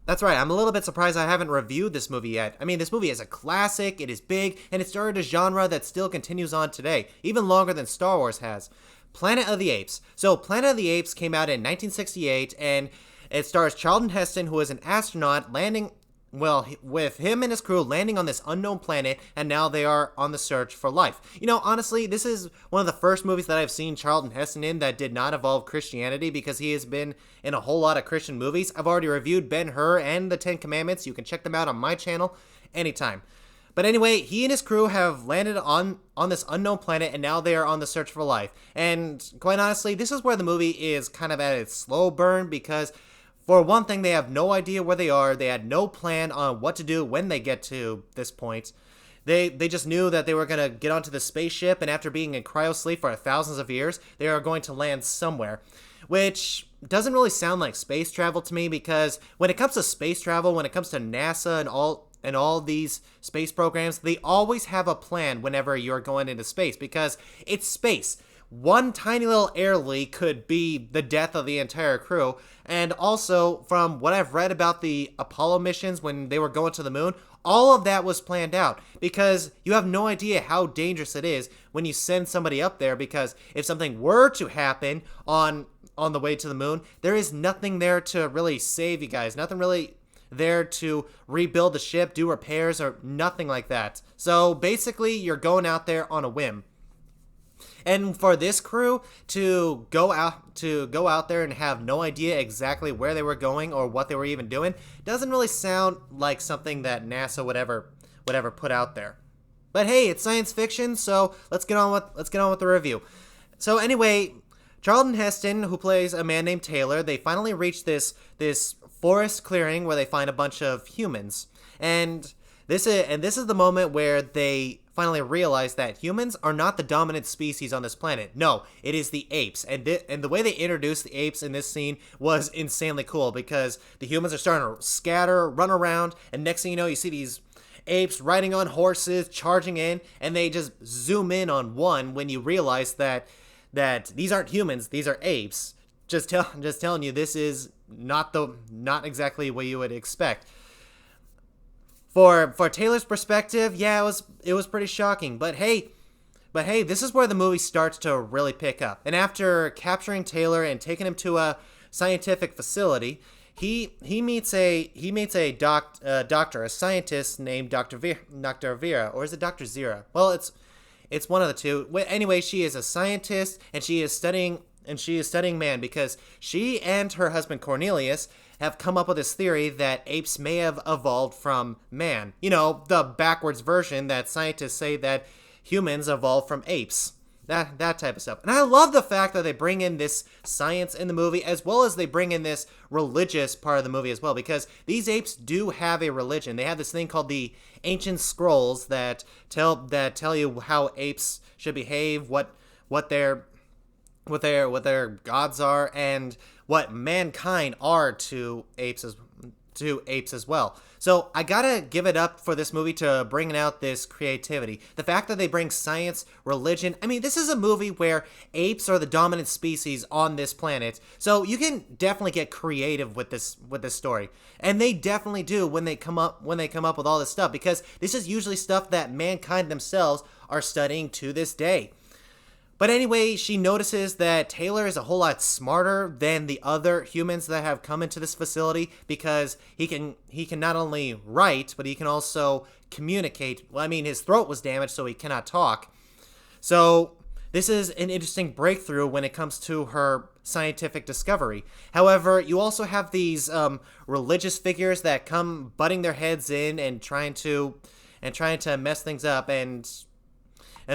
That's right. I'm a little bit surprised I haven't reviewed this movie yet. I mean, this movie is a classic, it is big, and it started a genre that still continues on today, even longer than Star Wars has. Planet of the Apes. So, Planet of the Apes came out in 1968, and it stars Charlton Heston, who is an astronaut landing, well, with him and his crew landing on this unknown planet, and now they are on the search for life. You know, honestly, this is one of the first movies that I've seen Charlton Heston in that did not involve Christianity, because he has been in a whole lot of Christian movies. I've already reviewed Ben-Hur and the Ten Commandments. You can check them out on my channel anytime. But anyway, he and his crew have landed on this unknown planet, and now they are on the search for life. And quite honestly, this is where the movie is kind of at its slow burn, because for one thing, they have no idea where they are. They had no plan on what to do when they get to this point. They just knew that they were going to get onto the spaceship, and after being in cryosleep for thousands of years, they are going to land somewhere. Which doesn't really sound like space travel to me, because when it comes to space travel, when it comes to NASA and all these space programs, they always have a plan whenever you're going into space, because it's space. One tiny little air leak could be the death of the entire crew. And also, from what I've read about the Apollo missions when they were going to the moon, all of that was planned out, because you have no idea how dangerous it is when you send somebody up there, because if something were to happen on the way to the moon, there is nothing there to really save you guys. Nothing really there to rebuild the ship, do repairs, or nothing like that. So basically, you're going out there on a whim. And for this crew to go out there and have no idea exactly where they were going or what they were even doing doesn't really sound like something that NASA would ever put out there. But hey, it's science fiction, so let's get on with the review. So anyway, Charlton Heston, who plays a man named Taylor, they finally reach this forest clearing where they find a bunch of humans. And this is the moment where they finally realize that humans are not the dominant species on this planet. No, it is the apes. And the way they introduced the apes in this scene was insanely cool, because the humans are starting to scatter, run around, and next thing you know, you see these apes riding on horses, charging in, and they just zoom in on one when you realize that these aren't humans, these are apes. Just telling you, this is not exactly what you would expect. For Taylor's perspective, yeah, it was pretty shocking. But hey, this is where the movie starts to really pick up. And after capturing Taylor and taking him to a scientific facility, he meets a doctor, a scientist named Dr. Vera, or is it Dr. Zira? Well, it's one of the two. Anyway, she is a scientist, and she is studying man, because she and her husband Cornelius have come up with this theory that apes may have evolved from man. You know, the backwards version that scientists say that humans evolved from apes. That type of stuff. And I love the fact that they bring in this science in the movie, as well as they bring in this religious part of the movie as well, because these apes do have a religion. They have this thing called the ancient scrolls that tell you how apes should behave, what their gods are, and what mankind are to apes as well. So I gotta give it up for this movie to bringing out this creativity. The fact that they bring science, religion. I mean, this is a movie where apes are the dominant species on this planet. So you can definitely get creative with this story. And they definitely do when they come up with all this stuff, because this is usually stuff that mankind themselves are studying to this day. But anyway, she notices that Taylor is a whole lot smarter than the other humans that have come into this facility, because he can not only write, but he can also communicate. Well, I mean, his throat was damaged, so he cannot talk. So this is an interesting breakthrough when it comes to her scientific discovery. However, you also have these religious figures that come butting their heads in and trying to mess things up and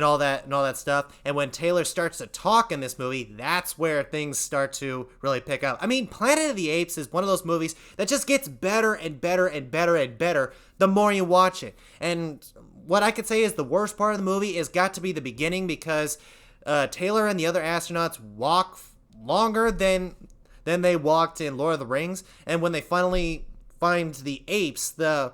all that stuff. And when Taylor starts to talk in this movie, that's where things start to really pick up. I mean, Planet of the Apes is one of those movies that just gets better and better and better and better the more you watch it. And what I could say is the worst part of the movie has got to be the beginning, because Taylor and the other astronauts walk longer than they walked in Lord of the Rings. And when they finally find the apes, the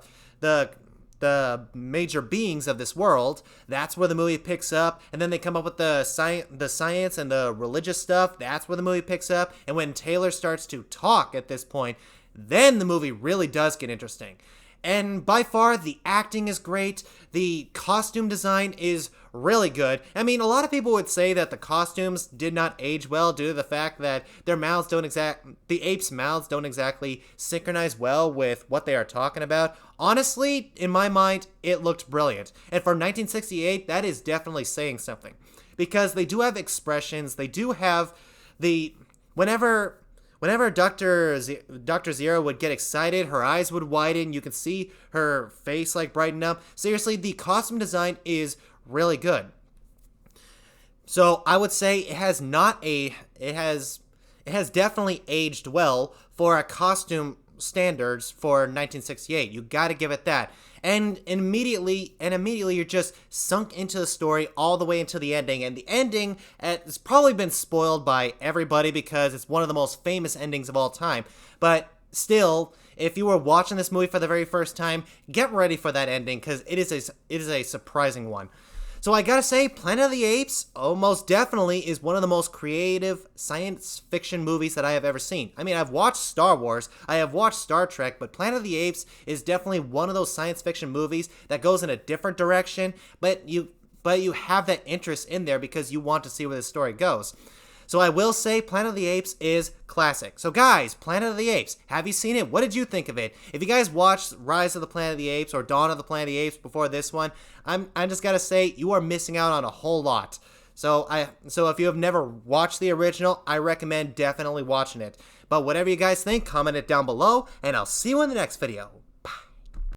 major beings of this world, that's where the movie picks up. And then they come up with the science and the religious stuff. That's where the movie picks up. And when Taylor starts to talk at this point, then the movie really does get interesting. And by far, the acting is great. The costume design is really good. I mean, a lot of people would say that the costumes did not age well due to the fact that the apes' mouths don't exactly synchronize well with what they are talking about. Honestly, in my mind, it looked brilliant. And for 1968, that is definitely saying something. Because they do have expressions, they do have whenever Dr. Zero would get excited, her eyes would widen. You can see her face like brighten up. Seriously, the costume design is really good. So I would say it has definitely aged well for a costume standards for 1968. You got to give it that. And immediately you're just sunk into the story all the way into the ending. And the ending has probably been spoiled by everybody because it's one of the most famous endings of all time. But still, if you were watching this movie for the very first time, get ready for that ending because it is a surprising one. So I gotta say, Planet of the Apes most definitely is one of the most creative science fiction movies that I have ever seen. I mean, I've watched Star Wars, I have watched Star Trek, but Planet of the Apes is definitely one of those science fiction movies that goes in a different direction, but you have that interest in there because you want to see where the story goes. So I will say Planet of the Apes is classic. So guys, Planet of the Apes, have you seen it? What did you think of it? If you guys watched Rise of the Planet of the Apes or Dawn of the Planet of the Apes before this one, I just gotta say you are missing out on a whole lot. So if you have never watched the original, I recommend definitely watching it. But whatever you guys think, comment it down below, and I'll see you in the next video.